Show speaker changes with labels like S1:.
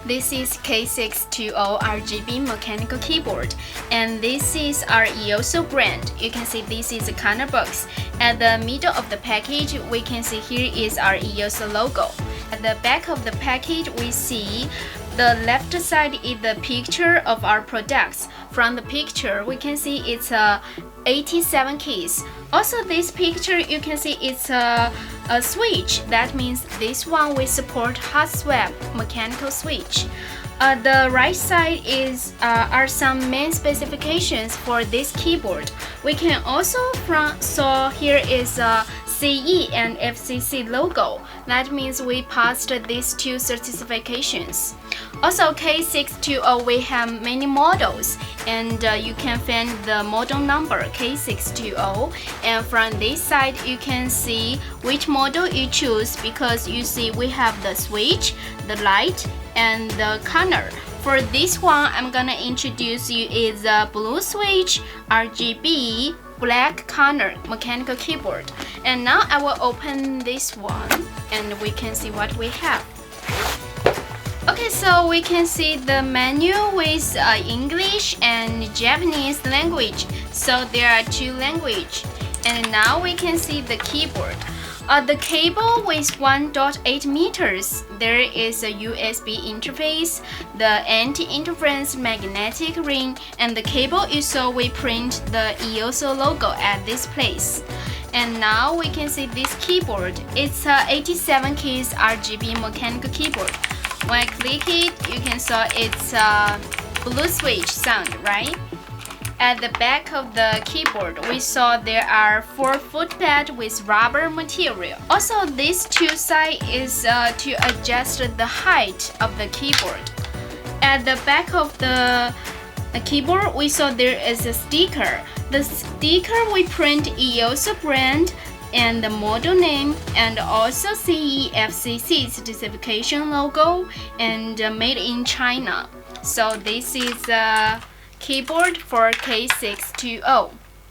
S1: This is K620RGB mechanical keyboard, and this is our E-YOOSO brand. You can see this is a corner box. At the middle of the package, we can see here is our E-YOOSO logo. At the back of the package, we see the left side is the picture of our products. From the picture, we can see it's 87 keys. Also, this picture you can see it's a switch. That means this one will support hot swap mechanical switch. The right side are some main specifications for this keyboard. We can also saw here is a CE and FCC logo. That means we passed these two certifications. Also, K620 we have many models, and you can find the model number K620. And from this side, you can see which model you choose, because you see we have the switch, the light, and the corner. For this one, I'm gonna introduce you is a blue switch, RGB, black corner mechanical keyboard. And now I will open this one, and we can see what we have. Okay, so we can see the menu with English and Japanese language. So there are two languages. And now we can see the keyboard. The cable with 1.8 meters. There is a USB interface, the anti-interference magnetic ring, and the cable you saw we print the E-YOOSO logo at this place. And now we can see this keyboard. It's 87 keys RGB mechanical keyboard. When I click it, you can saw it's a blue switch sound, right? At the back of the keyboard, we saw there are 4 foot pads with rubber material. Also, this two sides is to adjust the height of the keyboard. At the back of the keyboard, we saw there is a sticker. The sticker we print E-YOOSO brand and the model name, and also CE FCC certification logo, and made in China. So this is a keyboard for K620.